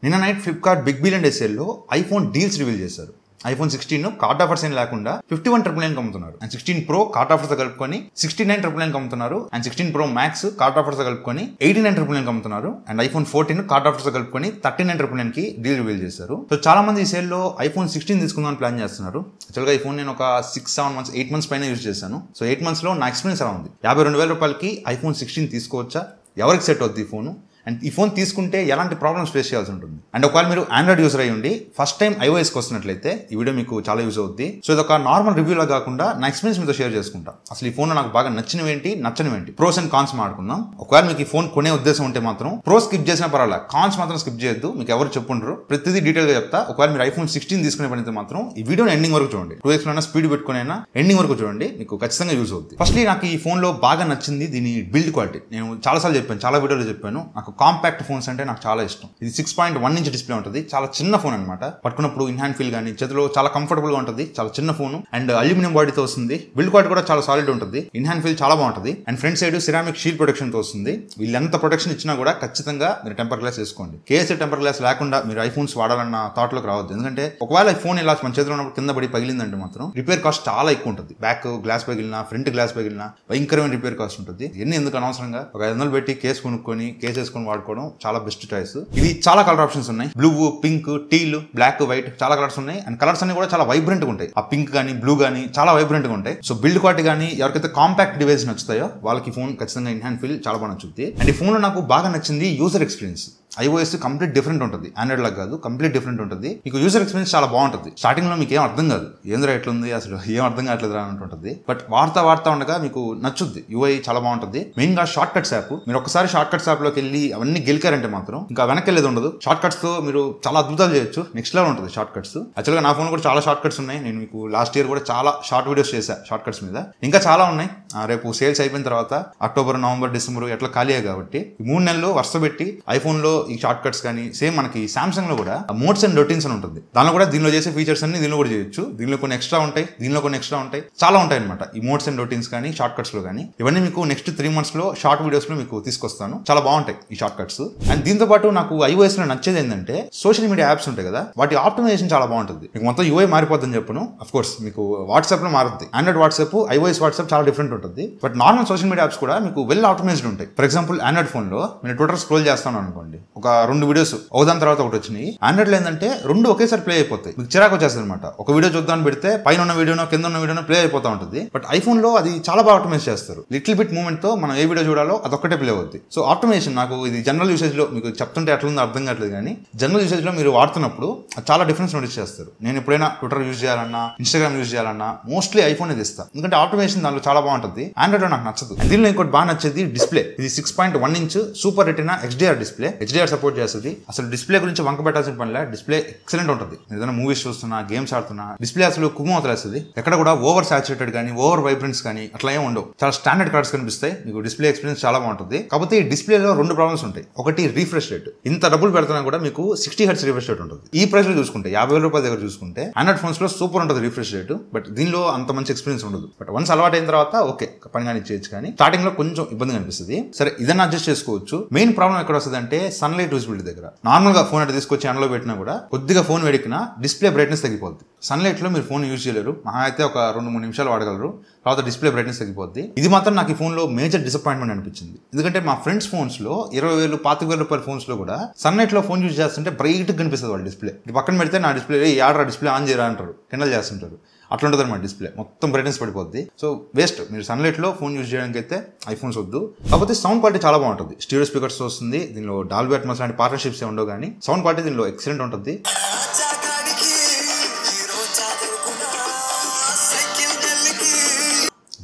నిన్న night Flipkart big billion day sale లో iPhone deals reveal చేశారు. ఐఫోన్ 16 కార్డ్ ఆఫర్స్ ఏం లేకుండా 51,999 అమ్ముతున్నారు. అండ్ 16 Pro కార్డ్ ఆఫర్స్ కలుపుకొని 69,999 అమ్ముతున్నారు. And 16 Pro Max card offers కలుపుకొని 89,999 అమ్ముతున్నారు. అండ్ ఐఫోన్ 14 కార్డ్ ఆఫర్స్ కలుపుకొని 39,999 కి డీల్ రివీల్ చేశారు. సో చాలా మంది ఈ సేల్ లో ఐఫోన్ 16 తీసుకుందామని ప్లాన్ చేస్తున్నారు. యాక్చువల్గా ఈ ఫోన్ నేను ఒక 6-7 months 8 months పైన యూజ్ చేశాను. సో 8 months లో నా ఎక్స్పీరియన్స్ ఎలా ఉంది? 52,000 రూపాయలకి ఐఫోన్ 16 తీసుకోవచ్చా? ఎవరికి సెట్ అవుద్ది ఈ ఫోన్? అండ్ ఈ ఫోన్ తీసుకుంటే ఎలాంటి ప్రాబ్లమ్స్ ఫేస్ చేయాల్సి ఉంటుంది? అండ్ ఒకవేళ మీరు ఆండ్రాయిడ్ యూజర్ అయ్యి ఉండి ఫస్ట్ టైం iOS కి వస్తున్నట్లయితే ఈ వీడియో మీకు చాలా యూజ్ అవుద్ది. సో ఇది ఒక నార్మల్ రివ్యూలా కాకుండా నా ఎక్స్పీరియన్స్ మీతో షేర్ చేసుకుంటా. అసలు ఈ ఫోన్ నాకు బాగా నచ్చినవేంటి, నచ్చనివేంటి, ప్రోస్ అండ్ కాన్స్ మాట్లాడుకుందాం. ఒకవేళ మీకు ఈ ఫోన్ కొనే ఉద్దేశం ఉంటే మాత్రం ప్రో స్కిప్ చేసినా పర్వాలేదు, కాన్స్ మాత్రం స్కిప్ చేయొద్దు. మీకు ఎవరు చెప్పుండ్రు, ప్రతిదీ డీటెయిల్ గా చెప్తా. ఒకవేళ మీరు ఐఫోన్ 16 తీసుకునే పని అయితే మాత్రం ఈ వీడియోని ఎండింగ్ వరకు చూడండి. 2x లో స్పీడ్ పెట్టుకునైనా ఎండింగ్ వరకు చూడండి, మీకు ఖచ్చితంగా యూజ్ అవుద్ది. ఫస్ట్లీ నాకు ఈ ఫోన్ లో బాగా నచ్చింది దీని బిల్డ్ క్వాలిటీ. నేను చాలాసార్లు చెప్పాను, చాలా వీడియోలో చెప్పాను, నాకు కాంపాక్ట్ ఫోన్స్ అంటే నాకు చాలా ఇష్టం. ఇది 6.1 inch డిస్ప్లే ఉంటుంది, చాలా చిన్న ఫోన్ అనమాట. పట్టుకున్నప్పుడు ఇన్ హ్యాండ్ ఫీల్ కానీ చేతిలో చాలా కంఫర్టబుల్ గా ఉంటుంది. చాలా చిన్న ఫోన్ అండ్ అల్యూమినియం బాడీతో వస్తుంది. బిల్డ్ క్వాలిటీ కూడా చాలా సాలిడ్ ఉంటుంది. ఇన్ హ్యాండ్ ఫీల్ చాలా బాగుంటుంది. And front side ceramic shield protection తో వస్తుంది. వీళ్ళెంత ప్రొటెక్షన్ ఇచ్చినా కూడా ఖచ్చితంగా మీరు టెంపర్ గ్లాస్ వేసుకోండి. కేఎస్ఏ టెంపర్ గ్లాస్ లేకుండా మీరు ఐఫోన్స్ వాడాలన్న థాట్ లోకి రావద్దు. ఎందుకంటే ఒకవేళ ఈ ఫోన్ ఇలా మన చేతిలో ఉన్నప్పుడు కింద పడి పగిలిందంటే మాత్రం రిపేర్ కాస్ట్ చాలా ఎక్కువ ఉంటుంది. బ్యాక్ గ్లాస్ పగిలినా, ఫ్రంట్ గ్లాస్ పగిలినా భయంకరమైన రిపేర్ కాస్ట్ ఉంటుంది. ఎన్ని ఎందుకు అనవసరంగా ఒక 500 పెట్టి కేసు కొనుక్కొని కేసు వేసుకొని వాడుకోవడం చాలా బెస్ట్ చాయిస్. ఇది చాలా కలర్ ఆప్షన్స్ ఉన్నాయి. Blue, pink, teal, black, white చాలా కలర్స్ ఉన్నాయి. అండ్ కలర్స్ అన్ని కూడా చాలా వైబ్రెంట్ గా ఉంటాయి. ఆ పింక్ కానీ బ్లూ కానీ చాలా వైబ్రెంట్ గా ఉంటాయి. సో బిల్డ్ క్వాలిటీ కానీ ఎవరికైతే కాంపాక్ట్ డివైస్ నచ్చుతాయో వాళ్ళకి ఫోన్ ఖచ్చితంగా ఇన్ హ్యాండ్ ఫీల్ చాలా బాగా నచ్చుద్ది. అండ్ ఈ ఫోన్ లో నాకు బాగా నచ్చింది user experience. iOS complete different ఉంటుంది, ఆండ్రాయిడ్ లాగా కాదు, కంప్లీట్ డిఫరెంట్ ఉంటుంది. మీకు యూజర్ ఎక్స్పీరియన్స్ చాలా బాగుంటుంది. స్టార్టింగ్ లో మీకు ఏం అర్థం కాదు, ఏంద్రా ఎట్లుంది అసలు ఏం అర్థం కావట్లేదు అన్నట్టుంటుంది. బట్ వాడుతా ఉండగా మీకు నచ్చుద్ది. UI చాలా బాగుంటుంది. మెయిన్ గా షార్ట్ కట్స్ యాప్, మీరు ఒకసారి షార్ట్ కట్స్ యాప్ లోకి వెళ్ళి అవన్నీ గెలికారంటే మాత్రం ఇంకా వెనక్కి వెళ్ళేది ఉండదు. షార్ట్ కట్స్ తో మీరు చాలా అద్భుతాలు చేయొచ్చు. నెక్స్ట్ లెవెల్ ఉంటుంది షార్ట్ కట్స్. యాక్చువల్గా నా ఫోన్ కూడా చాలా షార్ట్ కట్స్ ఉన్నాయి. నేను మీకు లాస్ట్ ఇయర్ కూడా చాలా షార్ట్ వీడియోస్ చేశాను షార్ట్ కట్స్ మీద. ఇంకా చాలా ఉన్నాయి. రేపు సేల్స్ అయిపోయిన తర్వాత అక్టోబర్, నవంబర్, డిసెంబర్ ఎట్లా ఖాళీ కాబట్టి ఈ 3 నెలలు వరుస పెట్టి ఐఫోన్ లో ఈ షార్ట్ కట్స్ కానీ సేమ్ మనకి సామ్సంగ్ లో కూడా మోడ్స్ అండ్ రొటీన్స్ అని ఉంటుంది. దానిలో కూడా దీనిలో చేసే ఫీచర్స్ అన్ని దీనిలో కూడా చేయొచ్చు. దీనిలో కొన్ని ఎక్స్ట్రా ఉంటాయి, దీనిలో కొన్ని ఎక్స్ట్రా ఉంటాయి, చాలా ఉంటాయి అనమాట ఈ మోడ్స్ అండ్ రొటీన్స్ కానీ షార్ట్ కట్స్ లో కానీ. ఇవన్నీ మీకు నెక్స్ట్ 3 months లో షార్ట్ వీడియోస్ లో మీకు తీసుకొస్తాను. చాలా బాగుంటాయి ఈ షార్ట్ కట్స్. అండ్ దీంతో పాటు నాకు iOS లో నచ్చేది ఏంటంటే సోషల్ మీడియా యాప్స్ ఉంటాయి కదా, వాటి ఆప్టిమైజేషన్ చాలా బాగుంటుంది. మీకు మొత్తం UI మారిపోద్దని చెప్పను. అఫ్ కోర్స్ మీకు వాట్సాప్ లో మారుతుంది. ఆండ్రాయిడ్ వాట్సాప్, iOS వాట్సాప్ చాలా డిఫరెంట్ ఉంటుంది. But normal social media apps కూడా మీకు వెల్ ఆప్టిమైజ్డ్ ఉంటాయి. ఫర్ ఎగ్జాంపుల్ ఆండ్రాయిడ్ ఫోన్ లో మీరు ట్విట్టర్ స్క్రోల్ చేస్తాను అనుకోండి, ఒక 2 వీడియోస్ ఒకదాని తర్వాత ఒకటి వచ్చినాయి. ఆండ్రాయిడ్ లో ఏంటంటే 2 ఒకేసారి ప్లే అయిపోతాయి. మీకు చిరాకు వచ్చేస్తుంది అనమాట. ఒక వీడియో చూద్దామని పెడితే పైన ఉన్న వీడియోనో కింద ఉన్న వీడియోనో ప్లే అయిపోతా ఉంటుంది. బట్ ఐఫోన్ లో అది చాలా బాగా ఆప్టిమైజ్ చేస్తారు. లిటిల్ బిట్ మూవ్మెంట్ తో మనం ఏ వీడియో చూడాలో అదొక్కటే ప్లే అవుతుంది. సో ఆప్టిమైజేషన్ నాకు ఇది జనరల్ యూసేజ్ లో మీకు చెప్తుంటే ఎట్లుందో అర్థం కావట్లేదు, కానీ జనరల్ యూసేజ్ లో మీరు వాడుతున్నప్పుడు చాలా డిఫరెన్స్ నోటీస్ చేస్తారు. నేను ఎప్పుడైనా ట్విట్టర్ యూజ్ చేయాలన్నా, ఇన్స్టాగ్రామ్ యూజ్ చేయాలన్నా మోస్ట్లీ ఐఫోన్ ఇస్తాను. ఎందుకంటే ఆప్టిమైజేషన్ దాంట్లో చాలా బాగుంటుంది. ఆండ్రాయిడ్ లో నాకు నచ్చదు. దీనిలో ఇంకోటి బాగా నచ్చేది డిస్ప్లే. ఇది 6.1 inch super retina HDR display. HDR support చేస్తుంది. అసలు డిస్ప్లే గురించి వంక పెట్టాల్సిన పనిలే. డిస్ప్లే ఎక్సలెంట్ ఉంటుంది. ఏదైనా మూవీస్ చూస్తున్నా, గేమ్స్ ఆడుతున్నా డిస్ప్లే అసలు కుమ్ము అవుతుంది. ఎక్కడ కూడా ఓవర్ సాచురేటెడ్ కానీ ఓవర్ వైబ్రెన్స్ కానీ అట్లా ఏం ఉండవు. చాలా స్టాండర్డ్ కలర్స్ కనిపిస్తాయి. మీకు డిస్ప్లే ఎక్స్పీరియన్స్ చాలా బాగుంటుంది. కాకపోతే ఈ డిస్ప్లేలో 2 ప్రాబ్లమ్స్ ఉంటాయి. ఒకటి రీఫ్రెష్ రేట్. ఇంత డబ్బులు పెడుతున్నా కూడా మీకు 60 Hz రిఫ్రెష్ రేట్ ఉంటుంది. ఈ ప్రైస్ లో చూసుకుంటే 50,000 రూపాయల దగ్గర చూసుకుంటే ఆండ్రాయిడ్ ఫోన్స్ లో సూపర్ ఉంటుంది రిఫ్రెష్ రేట్. బట్ దీనిలో అంత మంచి ఎక్స్పీరియన్స్ ఉండదు. బట్ వన్స్ అలవాటు అయిన తర్వాత ఓకే పని కానీ చేయొచ్చు, కానీ స్టార్టింగ్ లో కొంచెం ఇబ్బంది అనిపిస్తుంది. సరే ఇదన్నా అడ్జస్ట్ చేసుకోవచ్చు. మెయిన్ ప్రాబ్లం ఎక్కడ వస్తుంది అంటే సన్లైట్ విజిబిలిటీ దగ్గర. నార్మల్ గా ఫోన్ అంటే తీసుకొచ్చి ఎండలో పెట్టినా కూడా కొద్దిగా ఫోన్ వేడికినా డిస్ప్లే బ్రైట్నెస్ తగ్గిపోద్ది. సన్లైట్ లో మీరు ఫోన్ యూజ్ చేయలేరు. మహా అయితే ఒక 2-3 నిమిషాలు వాడగలరు. తర్వాత డిస్ప్లే బ్రైట్నెస్ తగ్గిపోద్ది. ఇది మాత్రం నాకు ఈ ఫోన్ లో మేజర్ డిసప్పాయింట్మెంట్ అనిపించింది. ఎందుకంటే మా ఫ్రెండ్స్ ఫోన్స్ లో 20,000, 25,000 రూపాయల ఫోన్స్ లో కూడా సన్లైట్ లో ఫోన్ యూజ్ చేస్తుంటే బ్రైట్ కనిపిస్తుంది వాళ్ళ డిస్ప్లే. పక్కన పెడితే నా డిస్ప్లే యాడరా డిస్ప్లే ఆన్ చేయరా అంటారు, కిండల్ చేస్తుంటారు. అట్లా ఉంటుంది అనమాట డిస్ప్లే, మొత్తం బ్రైట్నెస్ పడిపోద్ది. So waste. మీరు సన్లైట్ లో ఫోన్ యూజ్ చేయడానికి అయితే ఐఫోన్స్ వద్దు. కాకపోతే సౌండ్ క్వాలిటీ చాలా బాగుంటుంది. స్టీరియో స్పీకర్స్ వస్తుంది. దీనిలో డాల్బీ అట్మాస్ లాంటి పార్ట్నర్షిప్స్ ఉండవు, కానీ సౌండ్ క్వాలిటీ దీనిలో ఎక్సలెంట్ ఉంటుంది.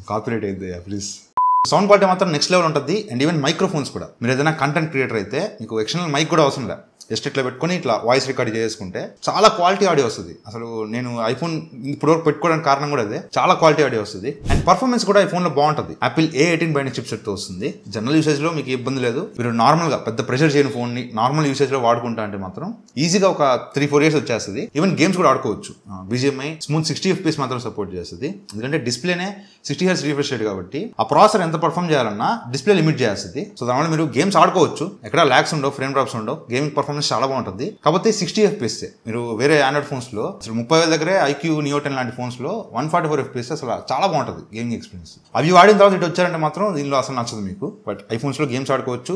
కాపీరైట్ అయితే ప్లీజ్. సౌండ్ క్వాలిటీ మాత్రం నెక్స్ట్ లెవెల్ ఉంటుంది. అండ్ ఈవెన్ మైక్రోఫోన్స్ కూడా, మీరు ఏదైనా కంటెంట్ క్రియేటర్ అయితే మీకు ఎక్స్టర్నల్ మైక్ కూడా అవసరం లేదు. జస్ట్ ఇట్లా పెట్టుకుని ఇట్లా వాయిస్ రికార్డ్ చేసుకుంటే చాలా క్వాలిటీ ఆడియో వస్తుంది. అసలు నేను ఐఫోన్ ఇప్పుడు పెట్టుకోవడానికి కారణం కూడా అదే, చాలా క్వాలిటీ ఆడియో వస్తుంది. అండ్ పర్ఫార్మెన్స్ కూడా ఐఫోన్ లో బాగుంటుంది. Apple A18 Bionic chip set తో వస్తుంది. జనరల్ యూసేజ్ లో మీకు ఇబ్బంది లేదు. మీరు నార్మల్ గా పెద్ద ప్రెషర్ చేయని ఫోన్ ని నార్మల్ యూసేజ్ లో వాడుకుంటా అంటే మాత్రం ఈజీగా ఒక 3-4 years వచ్చేస్తుంది. ఈవెన్ గేమ్స్ కూడా ఆడుకోవచ్చు. BGMI స్మూత్ 60 FPS మాత్రం సపోర్ట్ చేస్తుంది. ఎందుకంటే డిస్ప్లేనే 60 Hz రిఫ్రెష్ రేట్ కాబట్టి ఆ ప్రాసెసర్ ఎంత పర్ఫార్మ్ చేయాలన్నా డిస్ప్లే లిమిట్ చేస్తుంది. సో దానివల్ల మీరు గేమ్స్ ఆడుకోవచ్చు. ఎక్కడ లాగ్స్ ఉండవు, ఫ్రేమ్ డ్రాప్స్ ఉండవు, గేమింగ్ పర్ఫార్మెన్స్ పర్ఫార్మెన్స్ చాలా బాగుంటుంది. కాకపోతే 60 FPS. మీరు వేరే ఆండ్రాయిడ్ ఫోన్స్ లో అసలు 30,000 దగ్గరే ఐక్యూ నియో 10 లాంటి ఫోన్స్ లో 144 FPS అసలు చాలా బాగుంటుంది గేమింగ్ ఎక్స్పీరియన్స్. అవి వాడిన తర్వాత ఇటు వచ్చారంటే మాత్రం దీనిలో అసలు నచ్చదు మీకు. బట్ ఐఫోన్స్ లో గేమ్స్ ఆడుకోవచ్చు.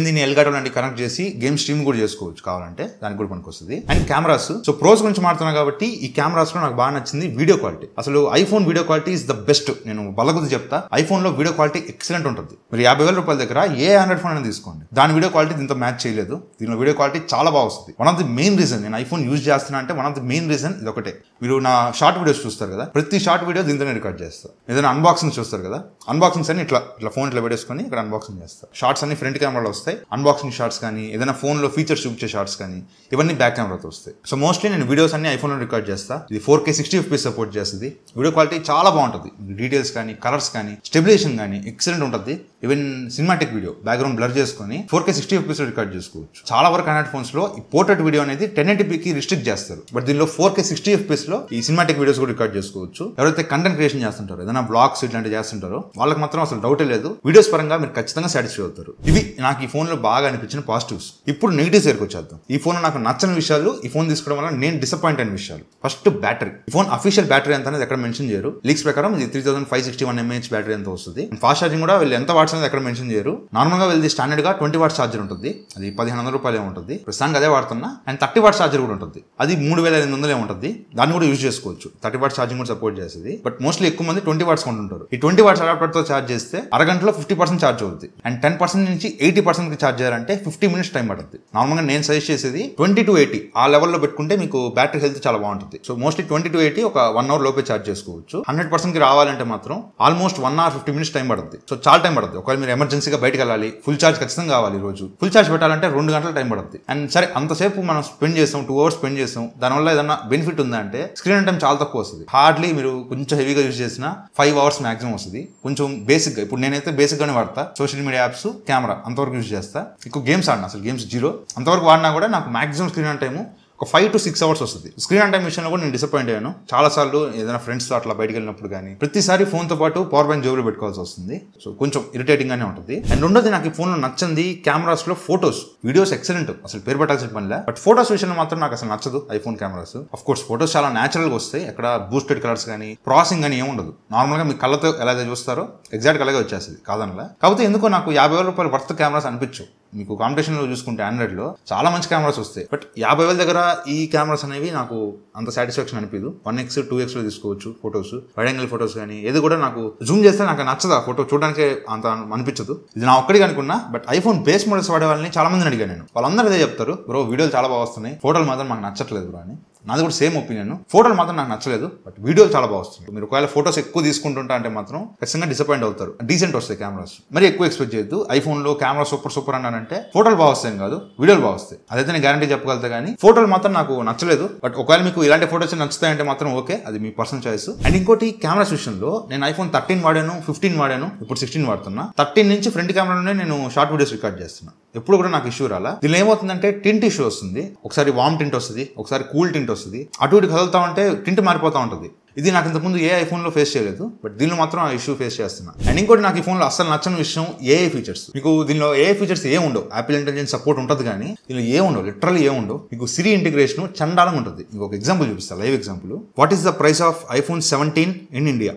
దీన్ని ఎల్గాటో లాంటి కనెక్ట్ చేసి గేమ్ స్ట్రీమ్ కూడా చేసుకోవచ్చు కావాలంటే, దానికి కూడా పనికి వస్తుంది. అండ్ కెమెరాస్, సో ప్రోస్ గురించి మాట్లాడుతున్నా కాబట్టి ఈ కెమెరాస్ లో నాకు బాగా నచ్చింది వీడియో క్వాలిటీ. అసలు iPhone video quality is the best. నేను బలగుద్ది చెప్తా, ఐఫోన్ లో వీడియో క్వాలిటీ ఎక్సలెంట్ ఉంటుంది. మీరు 50,000 రూపాయల దగ్గర ఏ ఆండ్రాయిడ్ ఫోన్ అయినా తీసుకోండి, దాని వీడియో క్వాలిటీ దీంతో మ్యాచ్ చేయలేదు. దీనిలో వీడియో క్వాలిటీ చాలా బాగా వస్తుంది. One of the main reason నేను ఐఫోన్ యూజ్ చేస్తున్నా అంటే one of the main reason ఇది ఒకటే. మీరు నా షార్ట్ వీడియోస్ చూస్తారు కదా, ప్రతి షార్ట్ వీడియో దీంతోనే రికార్డ్ చేస్తారు. ఏదైనా అన్బాక్సింగ్ చూస్తారు కదా, అన్బాక్సింగ్స్ అని ఇట్లా ఫోన్ ఇట్లా పెట్టేసుకొని ఇక్కడ అన్బాక్సింగ్ చేస్తారు. షార్ట్స్ అన్ని ఫ్రంట్ కెమెరాలో వస్తాయి. అన్బాక్సింగ్ షార్ట్స్ కానీ ఏదైనా ఫోన్ లో ఫీచర్స్ చూపించే షార్ట్స్ కానీ ఇవన్నీ బ్యాక్ కెమెరాతో వస్తాయి. సో మోస్ట్లీ నేను వీడియోస్ అన్ని ఐఫోన్ లో రికార్డ్ చేస్తా. ఇది 4K 60 FPS సపోర్ట్ చేస్తుంది. వీడియో క్వాలిటీ చాలా బాగుంటుంది. డీటెయిల్స్ కానీ కలర్స్ కానీ స్టెబిలేషన్ కానీ ఎక్సలెంట్ ఉంటుంది. Even cinematic video background blur చేసుకొని 4K 60 FPS లో రికార్డ్ చేసుకోవచ్చు. చాలా వరకు ఆండ్రాయిడ్ ఫోన్స్ లో ఈ పోర్ట్రేట్ వీడియో అనేది 1080p రిస్ట్రిక్ట్ చేస్తారు. బట్ దీనిలో 4K 60 FPS లో ఈ సినిమాటిక్ వీడియోస్ కూడా రికార్డ్ చేసుకోవచ్చు. ఎవరైతే కంటెంట్ క్రియేషన్ చేస్తుంటారో, ఏదైనా బ్లాగ్స్ ఇట్లాంటివి చేస్తుంటారో వాళ్ళకి మాత్రం అసలు డౌటే లేదు, వీడియోస్ పరంగా మీరు ఖచ్చితంగా సాటిస్ఫై అవుతారు. ఇవి నాకు ఈ ఫోన్ లో బాగా అనిపించిన పాజిటివ్స్. ఇప్పుడు నెగిటివ్స్ దగ్గరికి వచ్చేద్దాం. ఈ ఫోన్ నాకు నచ్చని విషయాలు, ఈ ఫోన్ తీసుకోవడం వల్ల నేను డిసప్పాయింట్ అయిన విషయాలు. First battery. ఈ ఫోన్ అఫీషియల్ బ్యాటరీ ఎంత అనేది ఎక్కడ మెన్షన్ చేయరు. లీక్స్ ప్రకారం ఇది 3561 mAh బ్యాటరీ ఎంత వస్తుంది. ఫాస్ట్ ఛార్జింగ్ కూడా వీళ్ళు ఎంత వాట్స్ అనేది ఎక్కడ మెన్షన్ చేయరు. నార్మల్ గా వీళ్ళది స్టాండర్డ్ గా 20 వాట్స్ ఛార్జర్ ఉంటుంది. అది 1500 రూపాయలు ఉంటుంది. ప్రస్తుతానికి అదే వాడుతున్నా. అండ్ 30 వాట్స్ ఛార్జర్ కూడా ఉంటుంది. అది 3800 ఉంటుంది. దాన్ని కూడా యూజ్ చేసుకోవచ్చు. 30 వాట్స్ ఛార్జింగ్ కూడా సపోర్ట్ చేస్తుంది. బట్ మోస్ట్లీ ఎక్కువ మంది 20 వాట్స్ కొంటుంటారు. ఈ 20 వాట్స్ అడాప్టర్ తో ఛార్జ్ చేస్తే అరగంటలో 50% ఛార్జ్ అవుతుంది. అండ్ 10% నుంచి 80% కి ఛార్జ్ చేయాలంటే 50 minutes టైం పడుతుంది. నార్మల్ గా నేను సజెస్ట్ చేసేది 20 to 80 ఆ లెవెల్లో పెట్టుకుంటే మీకు బ్యాటరీ హెల్త్ చాలా బాగుంటుంది. సో మోస్ట్లీ 20 to 80 ఒక 1 hour లోపే ఛార్జ్ చేసుకోవచ్చు. 100% కి రావాలంటే మాత్రం ఆల్మోస్ట్ 1 hour 50 minutes టైం పడుతుంది. సో చాలా టైం పడుతుంది. ఒకవేళ మీరు ఎమర్జెన్సీగా బయటకు వెళ్ళాలి, ఫుల్ ఛార్జ్ ఖచ్చితంగా కావాలి, రోజు ఫుల్ ఛార్జ్ పెట్టాలంటే 2 గంటల టైం పడుతుంది. అండ్ సరే అంతసేపు మనం స్పెండ్ చేస్తాం, 2 hours స్పెండ్ చేస్తాం, దానివల్ల ఏదైనా బెనిఫిట్ ఉందా అంటే స్క్రీన్ టైం చాలా తక్కువ వస్తుంది. హార్డ్లీ మీరు కొంచెం హెవీగా యూజ్ చేసిన 5 hours మాక్సిమం వస్తుంది. కొంచెం బేసిక్ గా, ఇప్పుడు నేనైతే బేసిక్ గానే వాడతా. సోషల్ మీడియా యాప్స్, కెమెరా అంతవరకు యూజ్ చేస్తా. ఎక్కువ గేమ్స్ ఆడినా, అసలు గేమ్స్ 0. అంతవరకు వాడినా కూడా నాకు మాక్సిమం స్క్రీన్ టైము ఒక 5 to 6 hours వస్తుంది. స్క్రీన్ టైం విషయంలో కూడా నేను డిసప్పాయింట్ అయ్యాను చాలా సార్లు. ఏదైనా ఫ్రెండ్స్ తో అట్లా బయటకు వెళ్ళినప్పుడు కానీ ప్రతిసారి ఫోన్ తో పాటు పవర్ బ్యాంక్ జోబులో పెట్టుకోవాల్సి వస్తుంది. సో కొంచెం ఇరిటేటింగ్ గానే ఉంటుంది. అండ్ రెండోది నాకు ఈ ఫోన్ లో నచ్చింది కెమెరాస్ లో ఫోటోస్, వీడియోస్ ఎక్సలెంట్, అసలు పేరు పెట్టాల్సిన పనిలే. బట్ ఫోటోస్ విషయంలో మాత్రం నాకు అసలు నచ్చదు iPhone cameras. Of course photos చాలా నేచురల్ గా వస్తాయి. అక్కడ బూస్టెడ్ కలర్స్ కానీ ప్రాసెసింగ్ కానీ ఏముండదు. నార్మల్ గా మీ కళ్ళతో ఎలా చూస్తారో ఎగ్జాక్ట్ అలాగే వచ్చేస్తుంది కాదనలా. కాకపోతే ఎందుకో నాకు 50,000 రూపాయలు వర్త్ కెమెరాస్ అనిపించు. మీకు కాంపిటీషన్ లో చూసుకుంటే ఆండ్రాయిడ్ లో చాలా మంచి కెమెరాస్ వస్తాయి. బట్ 50,000 దగ్గర ఈ కెమెరాస్ అనేవి నాకు అంత సాటిస్ఫాక్షన్ అనిపించదు. 1x 2x లో తీసుకోవచ్చు ఫోటోస్, వైడ్ యాంగిల్ ఫోటోస్ కానీ ఏది కూడా నాకు జూమ్ చేస్తే నాకు నచ్చదు. ఆ ఫోటో చూడడానికి అంత అనిపించదు. ఇది నా ఒక్కడికి అనుకున్నా. బట్ ఐఫోన్ బేస్ మోడల్స్ వాడే వాళ్ళని చాలా మందిని అడిగాను నేను. వాళ్ళందరూ అదే చెప్తారు, బ్రో వీడియోలు చాలా బాగా వస్తున్నాయి, ఫోటోలు మాత్రం మాకు నచ్చట్లేదు బ్రో అని. నాది కూడా సేమ్ ఒపీనియన్. ఫోటోలు మాత్రం నాకు నచ్చలేదు, బట్ వీడియోలు చాలా బాగా వస్తుంది. మీరు ఒకవేళ ఫోటోస్ ఎక్కువ తీసుకుంటుంటా అంటే మాత్రం ఖచ్చితంగా డిసప్పాయింట్ అవుతారు. డీసెంట్ వస్తాయి కెమెరాస్, మరి ఎక్కువ ఎక్స్పెక్ట్ చేయొద్దు. ఐఫోన్ లో కెమెరా సూపర్ అన్నానంటే ఫోటోలు బాగా వస్తాయి కాదు, వీడియోలు బాగా వస్తాయి. అదైతే నేను గ్యారంటీ చెప్పగలుగుతా. కానీ ఫోటోలు మాత్రం నాకు నచ్చలేదు. బట్ ఒకవేళ మీకు ఇలాంటి ఫోటోస్ నచ్చుతాయంటే మాత్రం ఓకే, అది మీ పర్సనల్ చాయిస్. అండ్ ఇంకోటి కెమెరాస్ విషయంలో నేను ఐఫోన్ 13 వాడాను, 15 వాడాను, ఇప్పుడు 16 వాడుతున్నా. 13 నుంచి ఫ్రంట్ కెమెరాలోనే నేను షార్ట్ వీడియోస్ రికార్డ్ చేస్తున్నా. ఎప్పుడు కూడా నాకు ఇష్యూ రాలా. దీనిలో ఏమవుతుందంటే టింట్ ఇష్యూ వస్తుంది. ఒకసారి వామ్ టింట్ వస్తుంది, ఒకసారి కూల్ టింట్ వస్తుంది. అటు ఇటు కదులుతా ఉంటే టింట్ మారిపోతా ఉంటుంది. ఇది నాకు ఇంతకుముందు ఏ ఐఫోన్లో ఫేస్ చేయలేదు, బట్ దీనిలో మాత్రం ఆ ఇష్యూ ఫేస్ చేస్తున్నా. అండ్ ఇంకోటి నాకు ఈ ఫోన్లో అస్సలు నచ్చని విషయం ఏఐ ఫీచర్స్. మీకు దీనిలో ఏఐ ఫీచర్స్ ఏముండవు. యాపిల్ ఇంటెలిజెన్స్ సపోర్ట్ ఉంటుంది కానీ దీనిలో ఏముండవు, లిటరల్లీ ఏముండవు. మీకు సిరి ఇంటిగ్రేషన్ చండాలంగా ఉంటుంది. మీకు ఒక ఎగ్జాంపుల్ చూపిస్తా, live example. What is the price of iPhone 17 in India?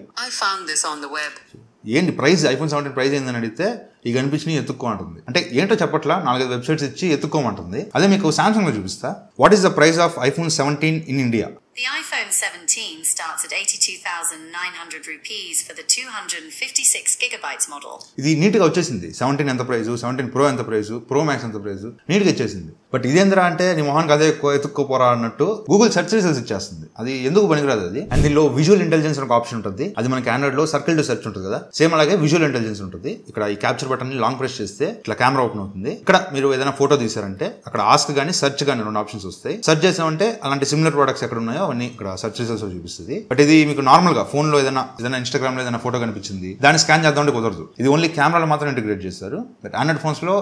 ఏంటి ప్రైస్, ఐఫోన్ 17 ప్రైస్ ఏందని అడిగితే ఇక కనిపించినవి ఎత్తుక్కోమంటుంది. అంటే ఏంటో చెప్పట్లా, 4-5 వెబ్సైట్స్ ఇచ్చి ఎత్తుక్కోమంటుంది. అదే మీకు సామ్సంగ్ లో చూపిస్తా. What is the price of iPhone 17 in India? The iPhone 17 starts at 82,900 rupees for the 256GB model. ఇది నీట్ గా వచ్చేసింది. 17 ఎంత ప్రైస్, 17 Pro ఎంత ప్రైస్, Pro Max ఎంత ప్రైస్, నీట్ గా వచ్చేసింది. బట్ ఇదేంద్రా అంటే నీ మొహానికి అదే ఎత్తుక్కోపోరా అన్నట్టు గూగుల్ సెర్చ్ రిజల్ట్స్ ఇచ్చేస్తుంది. అది ఎందుకు పనికిరాదు అది. అండ్ దీనిలో విజువల్ ఇంటెలిజెన్స్ ఒక ఆప్షన్ ఉంటుంది. అది మనకి ఆండ్రాయిడ్ లో సర్కిల్ టు సెర్చ్ ఉంటుంది కదా, సేమ్ అలాగే విజువల్ ఇంటెలిజెన్స్ ఉంటుంది. ఇక్కడ ఈ క్యాప్చర్ బటన్ ని లాంగ్ ప్రెస్ చేస్తే ఇట్లా కెమెరా ఓపెన్ అవుతుంది. ఇక్కడ మీరు ఏదైనా ఫోటో తీసారంటే అక్కడ ఆస్క్ గానీ సెర్చ్ గానీ 2 ఆప్షన్స్ వస్తాయి. సెర్చ్ చేసామంటే అలాంటి సిమిలర్ ప్రొడక్ట్స్ ఎక్కడ ఉన్నాయో అవన్నీ ఇక్కడ సెర్చ్ రిజల్ట్స్ చూపిస్తుంది. బట్ ఇది మీకు నార్మల్ గా ఫోన్ లో ఏదైనా ఇన్స్టాగ్రామ్ లో ఏదైనా ఫోటో కనిపించింది, దాన్ని స్కాన్ చేద్దామంటే కుదరదు. ఇది ఓన్లీ కెమెరాలో మాత్రం ఇంటిగ్రేట్ చేస్తారు. బట్ ఆండ్రాయిడ్ ఫోన్స్ లో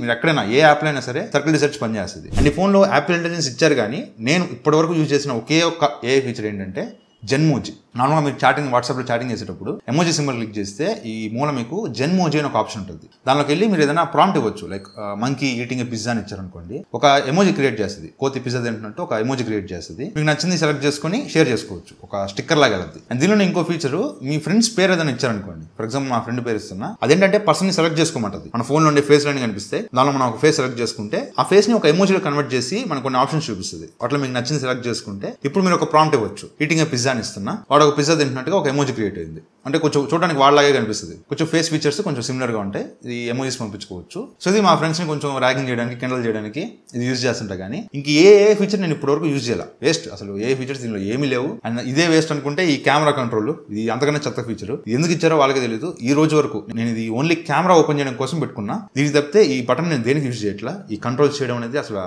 మీరు ఎక్కడైనా ఏ యాప్ లో అయినా సరే సర్కిల్ రిసెర్చ్ పనిచేస్తుంది. అండ్ ఈ ఫోన్ లో యాపిల్ ఇంటెలిజెన్స్ ఇచ్చారు కానీ నేను ఇప్పటి వరకు యూజ్ చేసిన ఒకే ఒక్క ఏఐ ఫీచర్ ఏంటంటే జెన్మోజీ. నార్మల్గా మీరు చాటింగ్ వాట్సాప్లో చాటింగ్ చేసేటప్పుడు ఎమోజీ సింబల్ క్లిక్ చేస్తే ఈ మూల మీకు జెన్మోజీ అని ఒక ఆప్షన్ ఉంటుంది. దానిలోకి వెళ్ళి మీరు ఏదైనా ప్రాంప్ట్ ఇవ్వచ్చు. లైక్ మంకీ ఈటింగ్ పిజ్జా అని ఇచ్చారనుకోండి, ఒక ఎమోజీ క్రియేట్ చేస్తుంది. కోతి పిజ్జా తింటున్నట్టు ఒక ఎమోజీ క్రియేట్ చేస్తుంది. మీకు నచ్చింది సెలెక్ట్ చేసుకుని షేర్ చేసుకోవచ్చు. ఒక స్టిక్కర్ లాగా వెళ్తుంది. అండ్ దీనిలో ఇంకో ఫీచర్, మీ ఫ్రెండ్స్ పేరు ఏదైనా ఇచ్చారనుకోండి, ఫర్ ఎగ్జాంపుల్ మా ఫ్రెండ్ పేరు ఇస్తున్నా, అదేంటంటే పర్సన్ ని సెలెక్ట్ చేసుకోమంటది. మన ఫోన్ లో ఉండే ఫేస్ లైన్ కనిపిస్తే దానిలో మనం ఒక ఫేస్ సెలెక్ట్ చేసుకుంటే ఆ ఫేస్ ని ఒక ఎమోజీలో కన్వర్ట్ చేసి మనకు కొన్ని ఆప్షన్స్ చూపిస్తుంది. అట్లా మీకు నచ్చింది సెలెక్ట్ చేసుకుంటే ఇప్పుడు మీరు ఒక ప్రాంప్ట్ ఇవ్వచ్చు. ఈటింగ్ పిజ్జా అని ఇస్తున్నా, వాడు ఒక పిజ్జా తింటున్నట్టుగా ఒక ఎమోజీ క్రియేట్ అయింది. అంటే కొంచెం చూడడానికి వాళ్ళలాగే కనిపిస్తుంది. కొంచెం ఫేస్ ఫీచర్స్ కొంచెం సిమిలర్ గా ఉంటాయి. ఇది ఎమోజీస్ పంపించుకోవచ్చు. సో ఇది మా ఫ్రెండ్స్ ని కొంచెం ర్యాగింగ్ చేయడానికి, కెండల్ చేయడానికి ఇది యూజ్ చేస్తుంటా. కానీ ఇంక ఏ ఫీచర్ నేను ఇప్పటివరకు యూజ్ చేయాలి. వేస్ట్, అసలు ఏ ఫీచర్స్ దీనిలో ఏమీ లేవు. అండ్ ఇదే వేస్ట్ అనుకుంటే ఈ కెమెరా కంట్రోల్, ఇది అంతకన్నా చెత్త ఫీచర్. ఎందుకు ఇచ్చారో వాళ్ళకే తెలియదు. ఈ రోజు వరకు నేను ఇది ఓన్లీ కెమెరా ఓపెన్ చేయడం కోసం పెట్టుకున్నా. దీనికి తప్పితే ఈ బటన్ నేను దేనికి యూజ్ చేయట్లా. ఈ కంట్రోల్ చేయడం అనేది అసలు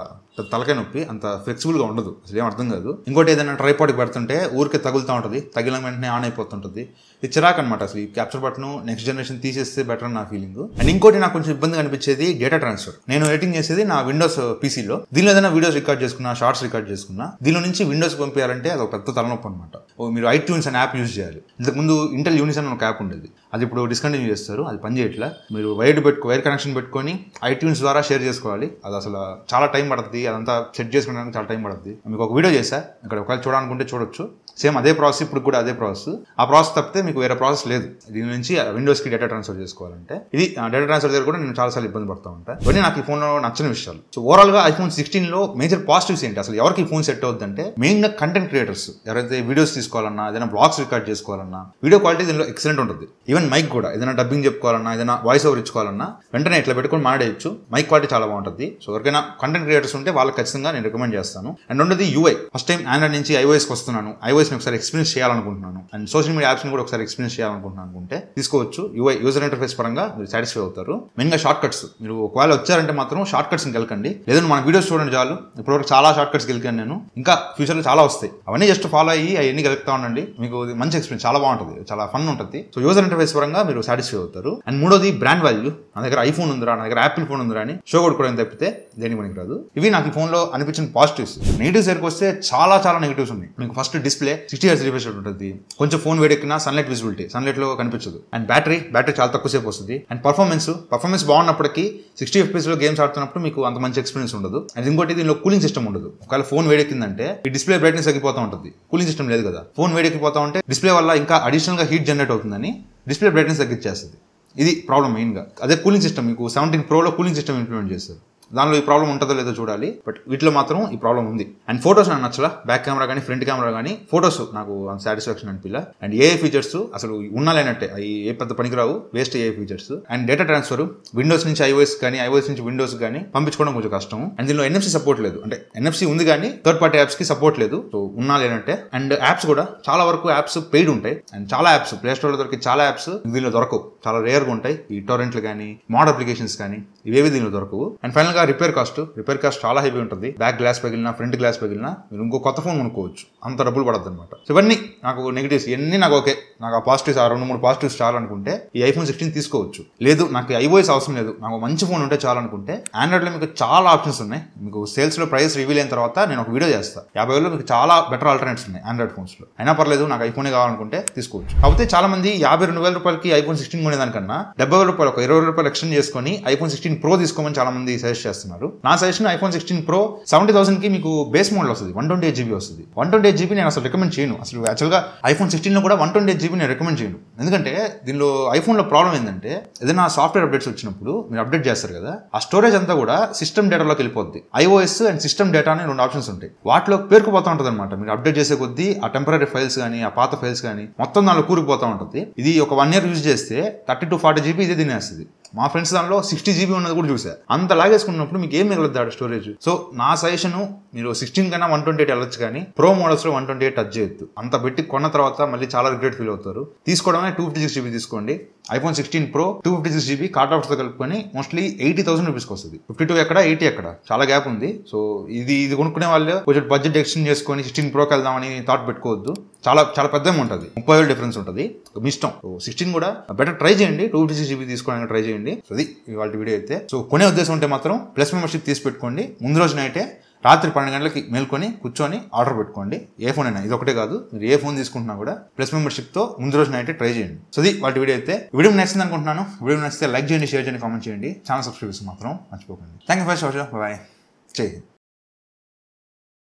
తలకాయ నొప్పి, అంత ఫ్లెక్సిబుల్ గా ఉండదు, అసలు ఏం అర్థం కాదు. ఇంకోటి ఏదైనా ట్రైపాడ్కి పెడుతుంటే ఊరికే తగులుతూ ఉంటుంది, తగిలిన వెంటనే ఆన్ అయిపోతుంటుంది. ఇది చిరాకు అనమాట. అసలు ఈ క్యాప్చర్ బటన్ నెక్స్ట్ జనరేషన్ తీసేస్తే బెటర్ నా ఫీలింగ్. అండ్ ఇంకోటి నాకు కొంచెం ఇబ్బంది అనిపించేది డేటా ట్రాన్స్ఫర్. నేను ఎడిటింగ్ చేసేది నా విండోస్ పీసీలో. దీనిలో ఏదైనా వీడియోస్ రికార్డ్ చేసుకున్నా, షార్ట్స్ రికార్డ్ చేసుకున్నా, దీనిలో నుంచి విండోస్ పంపించాలంటే అది ఒక పెద్ద తలనొప్పి అనమాట. మీరు ఐట్యూన్స్ అనే యాప్ యూజ్ చేయాలి. ఇంతకుముందు ఇంటెల్ యూనిసన్ ఒక యాప్ ఉండేది, అది ఇప్పుడు డిస్కంటిన్యూ చేస్తారు, అది పనిచేయట్లా. మీరు వైర్ కనెక్షన్ పెట్టుకొని ఐట్యూన్స్ ద్వారా షేర్ చేసుకోవాలి. అది అసలు చాలా టైం పడుతుంది. అదంతా సెట్ చేసుకోవడానికి చాలా టైం పడుతుంది. మీకు ఒక వీడియో చేశా, ఇక్కడ ఒకవేళ చూడాలనుకుంటే చూడొచ్చు. సేమ్ అదే ప్రాసెస్, ఇప్పుడు కూడా అదే ప్రాసెస్. ఆ ప్రాసెస్ తప్పితే మీకు వేరే ప్రాసెస్ లేదు. దీని నుంచి విండోస్కి డేటా ట్రాన్స్ఫర్ చేసుకోవాలంటే ఇది డేటా ట్రాన్స్ఫర్ దగ్గర కూడా నేను చాలాసార్లు ఇబ్బంది పడుతూ ఉంటాను. ఇవన్నీ నాకు ఈ ఫోన్లో నచ్చిన విషయాలు. సో ఓవరాల్ గా iPhone 16 లో మేజర్ పాజిటివ్స్ ఏంటి, అసలు ఎవరికి ఈ ఫోన్ సెట్ అవుతుందంటే మెయిన్ గా కంటెంట్ క్రియేటర్స్ ఎవరైతే వీడియోస్ తీసుకోవాలన్నా, ఏదైనా బ్లాగ్స్ రికార్డ్ చేసుకోవాలన్నా, వీడియో క్వాలిటీ దీనిలో ఎక్సలెంట్ ఉంటుంది. ఈవెన్ మైక్ కూడా ఏదైనా డబ్బింగ్ చెప్పుకోవాలన్నా, ఏదైనా వాయిస్ ఓవర్ ఇచ్చుకోవాలన్నా వెంటనే ఇట్లా పెట్టుకొని మాడేయచ్చు. మైక్ క్వాలిటీ చాలా బాగుంటుంది. సో ఎవరికైనా కంటెంట్ క్రియేటర్స్ ఉంటే వాళ్ళకి ఖచ్చితంగా నేను రికమెండ్ చేస్తాను. అండ్ రెండోది UI. ఫస్ట్ టైం ఆండ్రాయిడ్ నుంచి iOS కి వస్తున్నాను, iOS ని ఒకసారి ఎక్స్పీరియన్స్ చేయాలనుకుంటున్నాను, అండ్ సోషల్ మీడియా యాప్స్ ని కూడా ఒకసారి ఎక్స్పీరియన్స్ చేయాలనుకుంటున్నాను అనుకుంటే తీసుకోవచ్చు. UI యూజర్ ఇంటర్ఫేస్ పరంగా మీరు సాటిస్ఫై అవుతారు. మెయిన్ గా షార్ట్ కట్స్, మీరు ఒకవేళ వచ్చారంటే మాత్రం షార్ట్ కట్స్ గెలకండి. లేదంటే మన వీడియోస్ చూడండి చాలు. ఇప్పటివరకు చాలా షార్ట్ కట్స్ గెలికాను నేను, ఇంకా ఫ్యూచర్ లో చాలా వస్తాయి. అవన్నీ జస్ట్ ఫాలో అయ్యి అవన్నీ గెలుపుతా ఉండండి. మీకు మంచి ఎక్స్పీరియన్స్, చాలా బాగుంటుంది, చాలా ఫన్ ఉంటుంది. సో యూజర్ ఇంటర్ఫేస్ పరంగా మీరు సాటిస్ఫై అవుతారు. అండ్ మూడోది బ్రాండ్ వాల్యూ. నా దగ్గర ఐఫోన్ ఉందిరా, నా దగ్గర యాపిల్ ఫోన్ ఉందిరా అని షో కొట్టుకోవడం తప్పితే దేనికి పనికి రాదు. ఇవి నాకు ఈ ఫోన్ లో అనిపించిన పాజిటివ్స్. నెగిటివ్స్ దగ్గరికి వస్తే చాలా చాలా నెగిటివ్స్ ఉన్నాయి. మీకు first display 60 Hz refresh rate ఉంటుంది. కొంచెం ఫోన్ వేడెక్కినా సన్లైట్ విజిబిలిటీ, సన్లైట్ లో కనిపించదు. అండ్ బ్యాటరీ చాలా తక్కువ సేపు వస్తుంది. అండ్ పర్ఫార్మెన్స్ బాగున్నప్పటికీ 60 FPS లో గేమ్స్ ఆడుతున్నప్పుడు మీకు అంత మంచి ఎక్స్పీరియన్స్ ఉండదు. అండ్ ఇంకోటి దీనిలో కూలింగ్ సిస్టమ్ ఉండదు. ఒకవేళ ఫోన్ వేడెక్కిందంటే ఈ డిస్ప్లే బ్రైట్నెస్ తగ్గిపోతూ ఉంటుంది. కూలింగ్ సిస్టమ్ లేదు కదా. ఫోన్ వేడెక్కిపోతా ఉంటే డిస్ప్లే వల్ల ఇంకా అడిషనల్ గా హీట్ జనరేట్ అవుతుందని డిస్ప్లే బ్రైట్నెస్ తగ్గించేస్తుంది. ఇది ప్రాబ్లం మెయిన్ గా. అదే కూలింగ్ సిస్టమ్ మీకు 17 Pro లో కూలింగ్ సిస్టమ్ ఇంప్లిమెంట్ చేస్తారు. దానిలో ఈ ప్రాబ్లం ఉంటుందో లేదో చూడాలి, బట్ వీటిలో మాత్రం ఈ ప్రాబ్లం ఉంది. అండ్ ఫోటోస్ నాకు నచ్చలా. బ్యాక్ కెమెరా కానీ ఫ్రంట్ కెమెరా కానీ ఫోటోస్ నాకు అంత సాటిస్ఫాక్షన్ అనిపిల్ల. అండ్ AI ఫీచర్స్ అసలు ఉన్నాలేనట్టే, అవి ఏ పెద్ద పనికిరావు, waste AI features. And data transfer Windows నుంచి iOS కానీ iOS నుంచి విండోస్ కానీ పంపించుకోవడం కొంచెం కష్టం. అండ్ దీనిలో NFC సపోర్ట్ లేదు. అంటే NFC ఉంది కానీ థర్డ్ పార్టీ యాప్స్ కి సపోర్ట్ లేదు. సో ఉన్నాలేనట్టే. అండ్ యాప్స్ కూడా చాలా వరకు యాప్స్ పెయిడ్ ఉంటాయి. అండ్ చాలా యాప్స్ ప్లే స్టోర్ లో దొరికి చాలా యాప్స్ దీనిలో దొరకవు, చాలా రేర్ గా ఉంటాయి. ఈ టోరెంట్లు కానీ మోడ్ అప్లికేషన్స్ కానీ ఇవేవి దీనిలో దొరకవు. అండ్ ఫైనల్ గా రిపేర్ కాస్ట్ చాలా హెవీ ఉంటుంది. బ్యాక్ గ్లాస్ పగిలినా, ఫ్రంట్ గ్లాస్ పగిలినా మీరు ఇంకో కొత్త ఫోన్ కొనుక్కోవచ్చు, అంత డబ్బులు పడద్దు అనమాట. సో ఇవన్నీ నాకు నెగిటివ్స్. ఇవన్నీ నాకు ఓకే, నాకు ఆ పాజిటివ్స్ 2-3 పాజిటివ్స్ చాలనుకుంటే ఈ iPhone 16 తీసుకోవచ్చు. లేదు నాకు iOS అవసరం లేదు, నాకు మంచి ఫోన్ ఉంటే చాలనుకుంటే ఆండ్రాయిడ్ లో మీకు చాలా ఆప్షన్స్ ఉన్నాయి. మీకు సేల్స్ లో ప్రైస్ రివీల్ అయిన తర్వాత నేను ఒక వీడియో చేస్తాను. 50,000 మీకు చాలా బెటర్ ఆల్టర్నేట్స్ ఉన్నాయి ఆండ్రాయిడ్ ఫోన్స్ లో. అయినా పర్లేదు, నాకు ఐఫోనే కావాలనుకుంటే తీసుకోవచ్చు. కాకపోతే చాలా మంది 52,000 రూపాయలకి iPhone 16 కొనేదానికన్నా 70,000 రూపాయలు, ఒక 20,000 రూపాయలు ఎక్స్టెండ్ చేసుకొని iPhone 16 Pro తీసుకోమని చాలా మంది సజెస్ట్ చేస్తున్నారు. నా సజెషన్ iPhone 16 Pro 70,000 కి మీకు బేస్ మోడల్ వస్తుంది, 128GB వస్తుంది. 128GB నేను అసలు రికమెండ్ చేయను. అసలు యాక్చువల్గా iPhone 16 లో కూడా 128GB నేను రికమెండ్ చేయను. ఎందుకంటే దీనిలో ఐఫోన్ లో ప్రాబ్లం ఏంటంటే ఏదైనా సాఫ్ట్వేర్ అప్డేట్స్ వచ్చినప్పుడు మీరు అప్డేట్ చేస్తారు కదా, ఆ స్టోరేజ్ అంతా కూడా సిస్టమ్ డేటాలోకి వెళ్ళిపోద్ది. iOS అండ్ సిస్టమ్ డేటా అని 2 ఆప్షన్స్ ఉంటాయి. వాటిలో పేరుకుపోతా ఉంటుంది అనమాట. మీరు అప్డేట్ చేసే కొద్దీ ఆ టెంపరీ ఫైల్స్ కానీ, ఆ పాత ఫైల్స్ కానీ మొత్తం దానిలో కూరుకుపోతా ఉంటుంది. ఇది ఒక 1 year యూజ్ చేస్తే 30 to 40GB ఇదే తినేస్తుంది. మా ఫ్రెండ్స్ దానిలో 60GB ఉన్నది కూడా చూసా. అంత లాగేసుకున్నప్పుడు మీకు ఏం మిగలదు స్టోరేజ్. సో నా సజెషన్ మీరు 16 కన్నా 128 వెళ్ళొచ్చు, కానీ ప్రో మోడల్స్ లో 128 టచ్ చేయొద్దు. అంత పెట్టి కొన్న తర్వాత మళ్ళీ చాలా రిగ్రెట్ ఫీల్ అవుతారు. తీసుకోవడమే 256GB తీసుకోండి. iPhone 16 Pro 256GB card offers తో కలుపుకొని మోస్ట్లీ 80,000 రూపీస్కి వస్తుంది. 52 ఎక్కడ, 80 ఎక్కడ, చాలా గ్యాప్ ఉంది. సో ఇది కొనుక్కునే వాళ్ళు కొంచెం బడ్జెట్ ఎక్స్టెండ్ చేసుకొని 16 Proకి వెళ్దామని థాట్ పెట్టుకోవద్దు. చాలా చాలా పెద్ద ఉంటుంది, 30,000 డిఫరెన్స్ ఉంటుంది. మీ ఇష్టం. 16 కూడా బెటర్ ట్రై చేయండి, 256GB తీసుకోవడానికి ట్రై చేయండి. సో అది ఇవాళ వీడియో అయితే. సో కొనే ఉద్దేశం ఉంటే మాత్రం ప్లస్ మెంబర్షిప్ తీసి పెట్టుకోండి. ముందు రోజు నైటే రాత్రి 12 గంటలకి మేల్కొని కూర్చొని ఆర్డర్ పెట్టుకోండి. ఏ ఫోన్ అయినా, ఇది ఒకటే కాదు, మీరు ఏ ఫోన్ తీసుకుంటున్నా కూడా ప్లస్ మెంబర్షిప్తో ముందు రోజున అయితే ట్రై చేయండి. సో ఇది వాటి వీడియో అయితే. వీడియో నచ్చింది అనుకుంటున్నాను. వీడియో నచ్చితే లైక్ చేయండి, షేర్ చేయండి, కామెంట్ చేయండి. ఛానల్ సబ్స్క్రైబ్ చేసి మాత్రం మర్చిపోకండి. Thank you for watching. Bye. జై హింద్.